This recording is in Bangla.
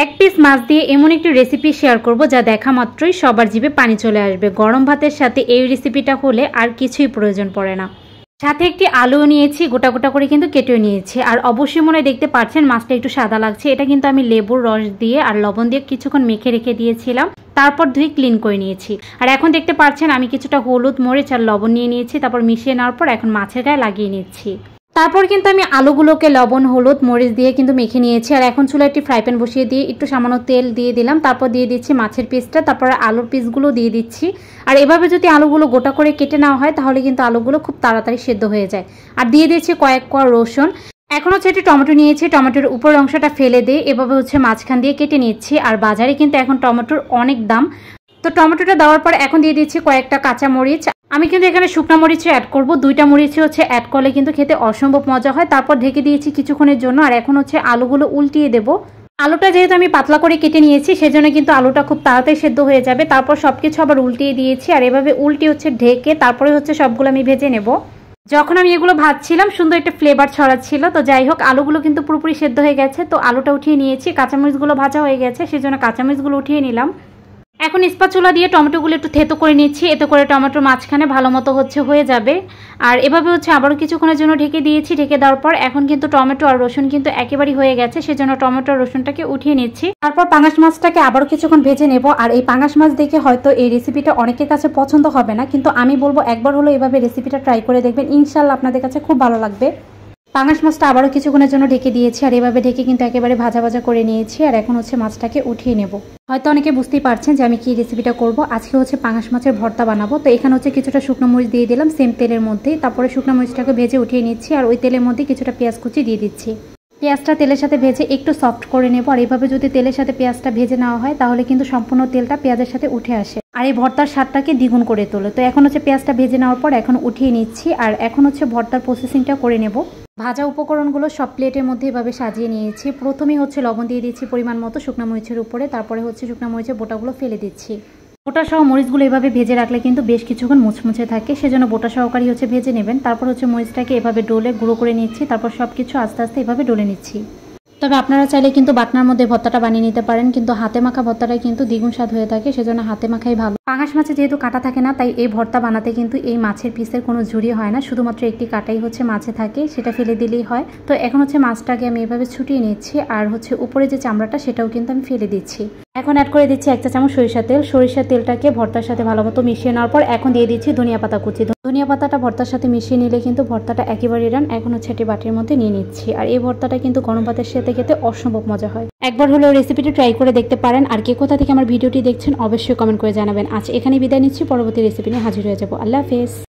এক পিস মাছ দিয়ে এমন একটি রেসিপি শেয়ার করব যা দেখা মাত্রই সবার জিভে পানি চলে আসবে। গরম ভাতের সাথে এই রেসিপিটা হলে আর কিছুই প্রয়োজন পড়ে না। সাথে একটি আলুও নিয়েছি, গোটা গোটা করে কিন্তু কেটেও নিয়েছি। আর অবশ্যই মনে দেখতে পাচ্ছেন মাছটা একটু সাদা লাগছে। এটা কিন্তু আমি লেবুর রস দিয়ে আর লবণ দিয়ে কিছুক্ষণ মেখে রেখে দিয়েছিলাম, তারপর ধুয়ে ক্লিন করে নিয়েছি। আর এখন দেখতে পাচ্ছেন আমি কিছুটা হলুদ, মরিচ আর লবণ নিয়ে নিয়েছি। তারপর মিশিয়ে নেওয়ার পর এখন মাছের গায়ে লাগিয়ে নিচ্ছি। তারপর কিন্তু আমি আলুগুলোকে লবণ, হলুদ, মরিচ দিয়ে কিন্তু মেখে নিয়েছি। আর এখন চুলায় একটি ফ্রাই প্যান বসিয়ে দিয়ে একটু সামান্য তেল দিয়ে দিলাম। তারপর দিয়ে দিচ্ছি মাছের পিসটা, তারপর আলুর পিসগুলো দিয়ে দিচ্ছি। আর এভাবে যদি আলুগুলো গোটা করে কেটে নেওয়া হয় তাহলে কিন্তু আলুগুলো খুব তাড়াতাড়ি সেদ্ধ হয়ে যায়। আর দিয়ে দিচ্ছি কয়েক কোয়া রসুন। এখন হচ্ছে একটি টমেটো নিয়েছি, টমেটোর উপর অংশটা ফেলে দিয়ে এভাবে হচ্ছে মাঝখান দিয়ে কেটে নিচ্ছি। আর বাজারে কিন্তু এখন টমেটোর অনেক দাম। তো টমেটোটা দেওয়ার পর এখন দিয়ে দিচ্ছি কয়েকটা কাঁচা মরিচ। আমি কিন্তু এখানে শুকনো মরিচও অ্যাড করব, 2টা মরিচই হচ্ছে অ্যাড করলে কিন্তু খেতে অসম্ভব মজা হয়। তারপর ঢেকে দিয়েছি কিছুক্ষণের জন্য। আর এখন হচ্ছে আলুগুলো উল্টিয়ে দেব। আলুটা যেহেতু আমি পাতলা করে কেটে নিয়েছি সেজন্য কিন্তু আলুটা খুব তাড়াতাড়ি সেদ্ধ হয়ে যাবে। তারপর সবকিছু আবার উল্টিয়ে দিয়েছি। আর এভাবে উল্টি হচ্ছে ঢেকে তারপরে হচ্ছে সবগুলো আমি ভেজে নেব। যখন আমি এগুলো ভাজছিলাম সুন্দর একটা ফ্লেভার ছড়াচ্ছিল। তো যাই হোক, আলুগুলো কিন্তু পুরোপুরি সেদ্ধ হয়ে গেছে। তো আলুটা উঠিয়ে নিয়েছি, কাঁচামরিচগুলো ভাজা হয়ে গেছে সেজন্য কাঁচামরিচগুলো উঠিয়ে নিলাম। এখন স্প্যাচুলা দিয়ে টমেটোগুলো একটু থেতো করে নিচ্ছি, এতে করে টমেটোর মাঝখানে ভালো মতো হয়ে যাবে। আর এভাবে হচ্ছে আবারও কিছুক্ষণের জন্য ঢেকে দিয়েছি। ঢেকে দেওয়ার পর এখন কিন্তু টমেটো আর রসুন কিন্তু একেবারেই হয়ে গেছে, সেজন্য টমেটো আর রসুনটাকে উঠিয়ে নিচ্ছি। তারপর পাঙাশ মাছটাকে আবারও কিছুক্ষণ ভেজে নেব। আর এই পাঙাশ মাছ দেখে হয়তো এই রেসিপিটা অনেকের কাছে পছন্দ হবে না, কিন্তু আমি বলবো একবার হলো এভাবে রেসিপিটা ট্রাই করে দেখবেন, ইনশাল্লাহ আপনাদের কাছে খুব ভালো লাগবে। পাঙাশ মাছটা আবারও কিছুক্ষণের জন্য ঢেকে দিয়েছি। আর এভাবে ঢেকে কিন্তু একেবারে ভাজা ভাজা করে নিয়েছি। আর এখন হচ্ছে মাছটাকে উঠিয়ে নেব। হয়তো অনেকে বুঝতেই পারছেন যে আমি কি রেসিপিটা করব। আজকে হচ্ছে পাঙাশ মাছের ভর্তা বানাবো। তো এখানে হচ্ছে কিছুটা শুকনো মরিচ দিয়ে দিলাম সেম তেলের মধ্যে। তারপরে শুকনো মরিচটাকে ভেজে উঠিয়ে নিচ্ছি। আর ওই তেলের মধ্যে কিছুটা পেঁয়াজ কুচি দিয়ে দিচ্ছি। পেঁয়াজটা তেলের সাথে ভেজে একটু সফট করে নেব। আর এইভাবে যদি তেলের সাথে পেঁয়াজটা ভেজে নেওয়া হয় তাহলে কিন্তু সম্পূর্ণ তেলটা পেঁয়াজের সাথে উঠে আসে আর এই ভর্তার স্বাদটাকে দ্বিগুণ করে তোলে। তো এখন হচ্ছে পেঁয়াজটা ভেজে নেওয়ার পর এখন উঠিয়ে নিচ্ছি। আর এখন হচ্ছে ভর্তার প্রসেসিংটা করে নেব। ভাজা উপকরণগুলো সব প্লেটের মধ্যে এভাবে সাজিয়ে নিয়েছি। প্রথমেই হচ্ছে লবণ দিয়ে দিচ্ছি পরিমাণ মতো শুকনো মরিচের উপরে। তারপরে হচ্ছে শুকনো মরিচের বোটাগুলো ফেলে দিচ্ছি। বোটা সহ মরিচগুলো এভাবে ভেজে রাখলে কিন্তু বেশ কিছুক্ষণ মুচমুচে থাকে, সেজন্য বোটা সহকারী হচ্ছে ভেজে নেবেন। তারপর হচ্ছে মরিচটাকে এভাবে ডলে গুঁড়ো করে নিচ্ছি। তারপর সবকিছু আস্তে আস্তে এভাবে ডলে নিচ্ছি। তবে আপনারা চাইলে কিন্তু বাটনার মধ্যে ভর্তাটা বানিয়ে নিতে পারেন, কিন্তু হাতে মাখা ভর্তাটাই কিন্তু দ্বিগুণ স্বাদ হয়ে থাকে, সেজন্য হাতে মাখাই ভালো। পাঙাশ মাছে যেহেতু কাটা থাকে না, তাই এই ভর্তা বানাতে কিন্তু এই মাছের পিসের কোনো ঝুরি হয় না, শুধুমাত্র একটি কাটাই হচ্ছে মাছে থাকে, সেটা ফেলে দিলেই হয়। তো এখন হচ্ছে মাছটাকে আমি এভাবে ছুটিয়ে নিচ্ছি। আর হচ্ছে উপরে যে চামড়াটা সেটাও কিন্তু আমি ফেলে দিচ্ছি। এখন অ্যাড করে দিচ্ছি 1 চা চামচ সরিষার তেল। সরিষার তেলটাকে ভর্তার সাথে ভালো মতো মিশিয়ে নেওয়ার পর এখন দিয়ে দিচ্ছি ধনিয়া পাতা কুচি। ধনিয়া পাতাটা ভর্তার সাথে মিশিয়ে নিলে কিন্তু ভর্তাটা একেবারে রান। এখন হচ্ছে একটি বাটির মধ্যে নিয়ে নিচ্ছি। আর এই ভর্তাটা কিন্তু গরম ভাতের সাথে খেতে অসম্ভব মজা হয়। একবার হলেও রেসিপিটি ট্রাই করে দেখতে পারেন। আর কে কোথা থেকে আমার ভিডিওটি দেখছেন অবশ্যই কমেন্ট করে জানাবেন। আজ এখানে বিদায় নিচ্ছি, পরবর্তী রেসিপি নিয়ে হাজির হয়ে যাবো। আল্লাহ হাফেজ।